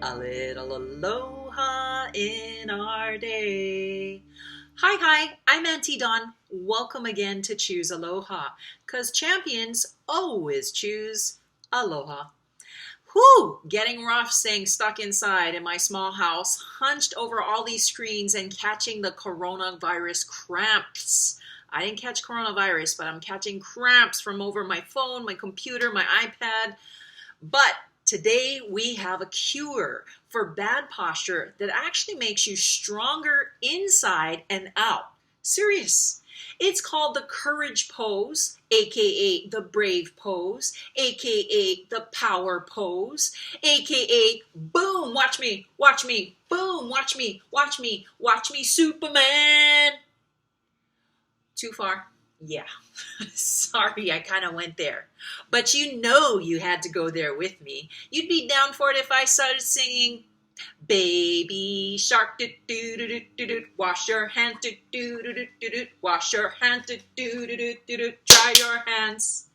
A little aloha in our day. Hi, I'm Auntie Dawn. Welcome again to Choose Aloha, because champions always choose aloha. Whew, getting rough staying stuck inside in my small house, hunched over all these screens and catching the coronavirus cramps. I didn't catch coronavirus, but I'm catching cramps from over my phone, my computer, my iPad. But today we have a cure for bad posture that actually makes you stronger inside and out. Serious. It's called the courage pose, aka the brave pose, aka the power pose, aka boom, watch me, boom, watch me, Superman. Too far? Yeah. Sorry, I kind of went there. But you know you had to go there with me. You'd be down for it if I started singing Baby Shark, do do do do do do, wash your hands, do do do do do do, wash your hands, do do do do do do, dry your hands.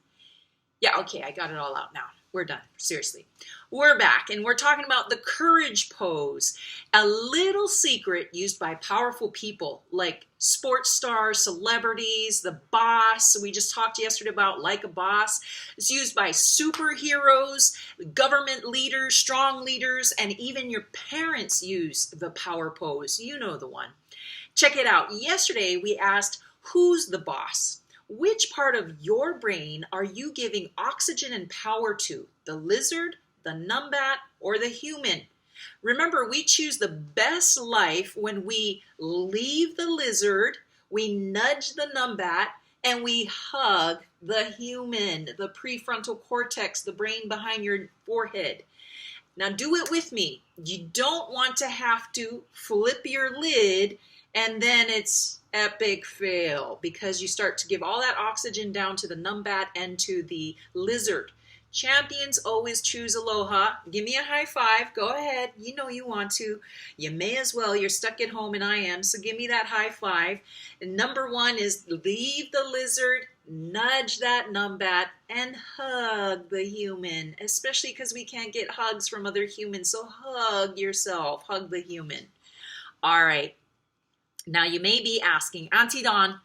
Yeah, okay, I got it all out now. We're done. Seriously. We're back, and we're talking about the courage pose, a little secret used by powerful people like sports stars, celebrities, the boss. We just talked yesterday about like a boss. It's used by superheroes, government leaders, strong leaders, and even your parents use the power pose. You know the one. Check it out. Yesterday, we asked, who's the boss? Which part of your brain are you giving oxygen and power to? The lizard, the numbat, or the human? Remember, we choose the best life when we leave the lizard, we nudge the numbat, and we hug the human, the prefrontal cortex, the brain behind your forehead. Now do it with me. You don't want to have to flip your lid and then it's epic fail because you start to give all that oxygen down to the numbat and to the lizard. Champions always choose aloha. Give me a high five. Go ahead. You know you want to. You may as well. You're stuck at home and I am. So give me that high five. And number one is leave the lizard, nudge that numbat, and hug the human. Especially because we can't get hugs from other humans. So hug yourself. Hug the human. All right. Now you may be asking, Auntie Dawn,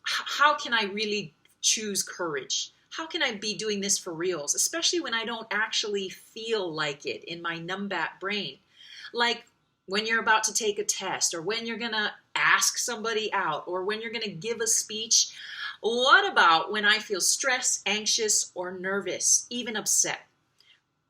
how can I really choose courage? How can I be doing this for reals, especially when I don't actually feel like it in my numbat brain? Like when you're about to take a test or when you're going to ask somebody out or when you're going to give a speech. What about when I feel stressed, anxious, or nervous, even upset?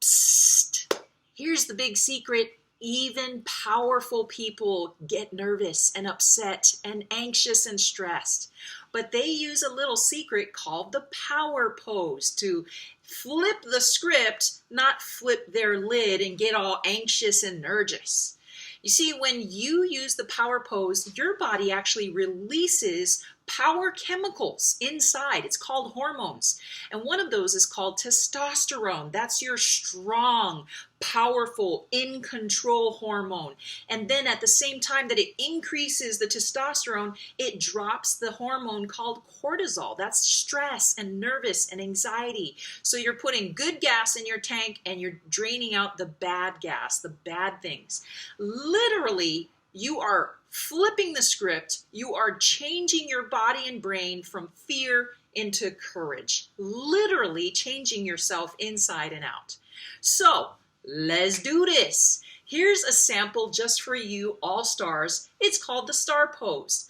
Psst. Here's the big secret. Even powerful people get nervous and upset and anxious and stressed. But they use a little secret called the power pose to flip the script, not flip their lid and get all anxious and nervous. You see, when you use the power pose, your body actually releases power chemicals inside. It's called hormones. And one of those is called testosterone. That's your strong, powerful, in control hormone. And then at the same time that it increases the testosterone, it drops the hormone called cortisol. That's stress and nervous and anxiety. So you're putting good gas in your tank and you're draining out the bad gas, the bad things. Literally, you are flipping the script. You are changing your body and brain from fear into courage. Literally changing yourself inside and out. So let's do this. Here's a sample just for you, all stars. It's called the star pose.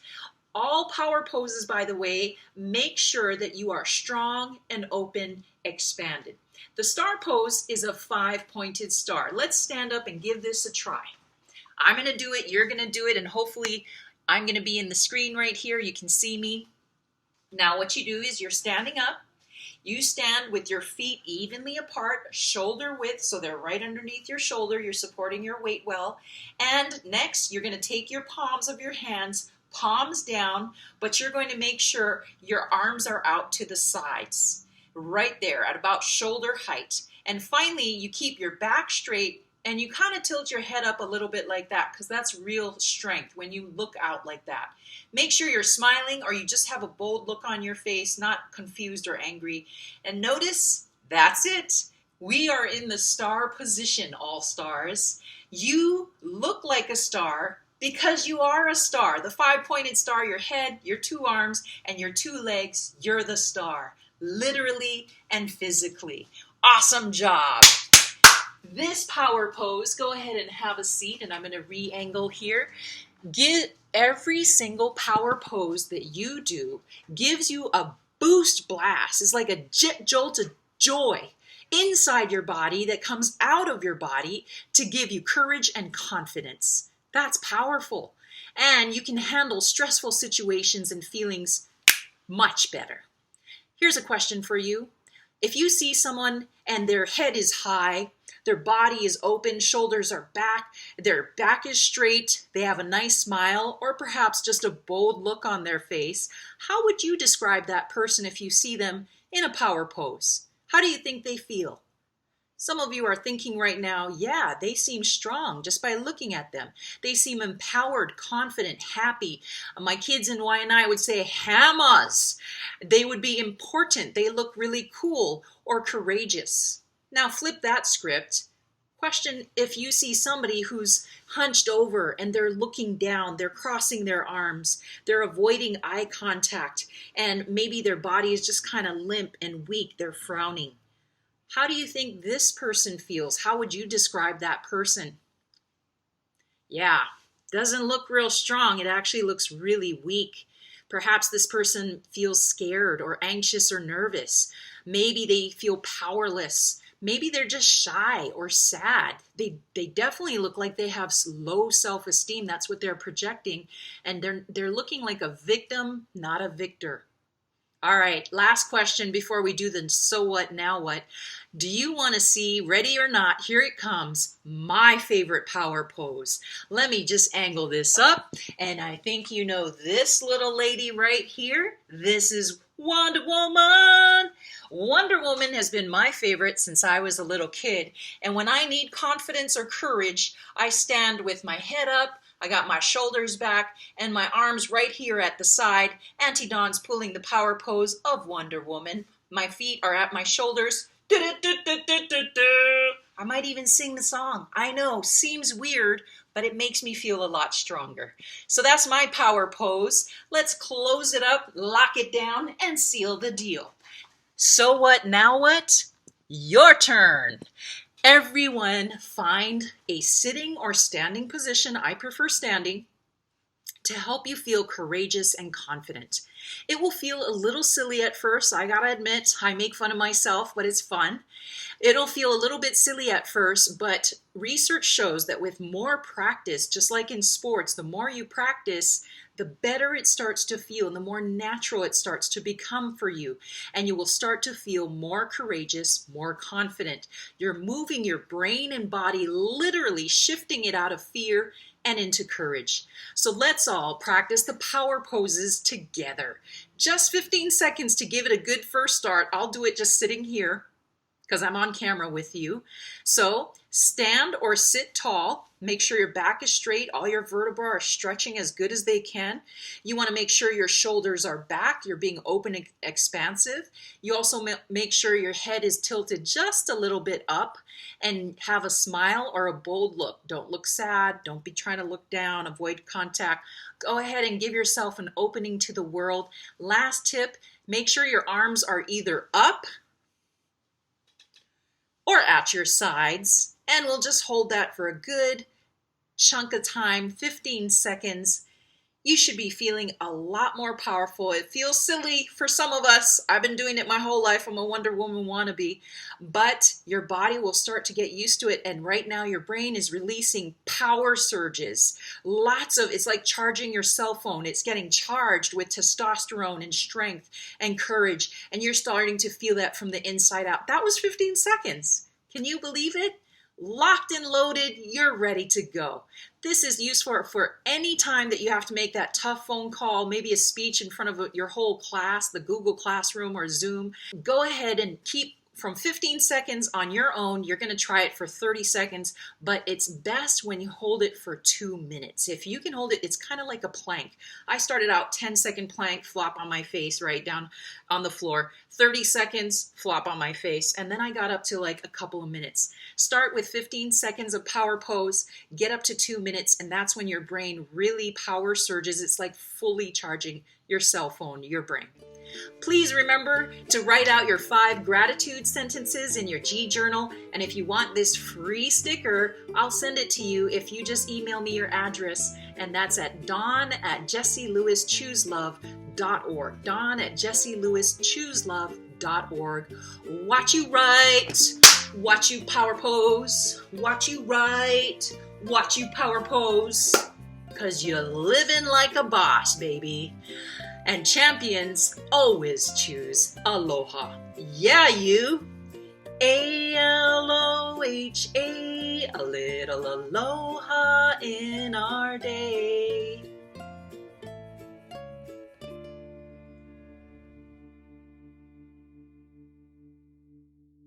All power poses, by the way, make sure that you are strong and open, expanded. The star pose is a 5-pointed star. Let's stand up and give this a try. I'm going to do it, you're going to do it, and hopefully I'm going to be in the screen right here. You can see me. Now what you do is you're standing up. You stand with your feet evenly apart, shoulder width, so they're right underneath your shoulder. You're supporting your weight well. And next, you're going to take your palms of your hands, palms down, but you're going to make sure your arms are out to the sides, right there at about shoulder height. And finally, you keep your back straight and you kind of tilt your head up a little bit like that because that's real strength when you look out like that. Make sure you're smiling or you just have a bold look on your face, not confused or angry. And notice, that's it. We are in the star position, all stars. You look like a star because you are a star. The five-pointed star, your head, your two arms, and your two legs, you're the star, literally and physically. Awesome job. This power pose, go ahead and have a seat, and I'm going to re-angle here. Every single power pose that you do gives you a boost blast. It's like a jolt of joy inside your body that comes out of your body to give you courage and confidence. That's powerful. And you can handle stressful situations and feelings much better. Here's a question for you. If you see someone and their head is high, their body is open, shoulders are back, their back is straight, they have a nice smile, or perhaps just a bold look on their face, how would you describe that person if you see them in a power pose? How do you think they feel? Some of you are thinking right now, yeah, they seem strong just by looking at them. They seem empowered, confident, happy. My kids in Y&I would say hammers. They would be important. They look really cool or courageous. Now flip that script. Question if you see somebody who's hunched over and they're looking down, they're crossing their arms, they're avoiding eye contact, and maybe their body is just kind of limp and weak, they're frowning. How do you think this person feels? How would you describe that person? Yeah, doesn't look real strong. It actually looks really weak. Perhaps this person feels scared or anxious or nervous. Maybe they feel powerless. Maybe they're just shy or sad. They definitely look like they have low self-esteem. That's what they're projecting. And they're looking like a victim, not a victor. All right, last question before we do the so what, now what. Do you want to see, ready or not, here it comes, my favorite power pose. Let me just angle this up, and I think you know this little lady right here. This is Wonder Woman. Wonder Woman has been my favorite since I was a little kid, and when I need confidence or courage, I stand with my head up, I got my shoulders back and my arms right here at the side. Auntie Dawn's pulling the power pose of Wonder Woman. My feet are at my shoulders. I might even sing the song. I know, seems weird, but it makes me feel a lot stronger. So that's my power pose. Let's close it up, lock it down, and seal the deal. So what, now what? Your turn. Everyone find a sitting or standing position, I prefer standing, to help you feel courageous and confident. It will feel a little silly at first, I gotta admit. I make fun of myself, but it's fun. It'll feel a little bit silly at first, but research shows that with more practice, just like in sports, the more you practice, the better it starts to feel and the more natural it starts to become for you. And you will start to feel more courageous, more confident. You're moving your brain and body, literally shifting it out of fear and into courage. So let's all practice the power poses together. Just 15 seconds to give it a good first start. I'll do it just sitting here because I'm on camera with you. So stand or sit tall. Make sure your back is straight. All your vertebrae are stretching as good as they can. You want to make sure your shoulders are back. You're being open and expansive. You also make sure your head is tilted just a little bit up and have a smile or a bold look. Don't look sad. Don't be trying to look down. Avoid contact. Go ahead and give yourself an opening to the world. Last tip, make sure your arms are either up or at your sides, and we'll just hold that for a good chunk of time, 15 seconds. You should be feeling a lot more powerful. It feels silly for some of us. I've been doing it my whole life. I'm a Wonder Woman wannabe, but your body will start to get used to it, and right now your brain is releasing power surges. It's like charging your cell phone. It's getting charged with testosterone and strength and courage, and you're starting to feel that from the inside out. That was 15 seconds. Can you believe it? Locked and loaded, you're ready to go. This is useful for any time that you have to make that tough phone call, maybe a speech in front of your whole class, the Google Classroom or Zoom. Go ahead and keep from 15 seconds on your own. You're going to try it for 30 seconds, but it's best when you hold it for 2 minutes. If you can hold it, it's kind of like a plank. I started out 10-second plank, flop on my face right down on the floor, 30 seconds, flop on my face, and then I got up to like a couple of minutes. Start with 15 seconds of power pose, get up to 2 minutes, and that's when your brain really power surges. It's like fully charging your cell phone, your brain. Please remember to write out your 5 gratitude sentences in your G journal. And if you want this free sticker, I'll send it to you if you just email me your address. And that's at dawn@jessielouischooselove.org. dawn@jessielouischooselove.org. Watch you write, watch you power pose, watch you write, watch you power pose. 'Cause you're living like a boss, baby. And champions always choose aloha. Yeah, you. ALOHA, a little aloha in our day.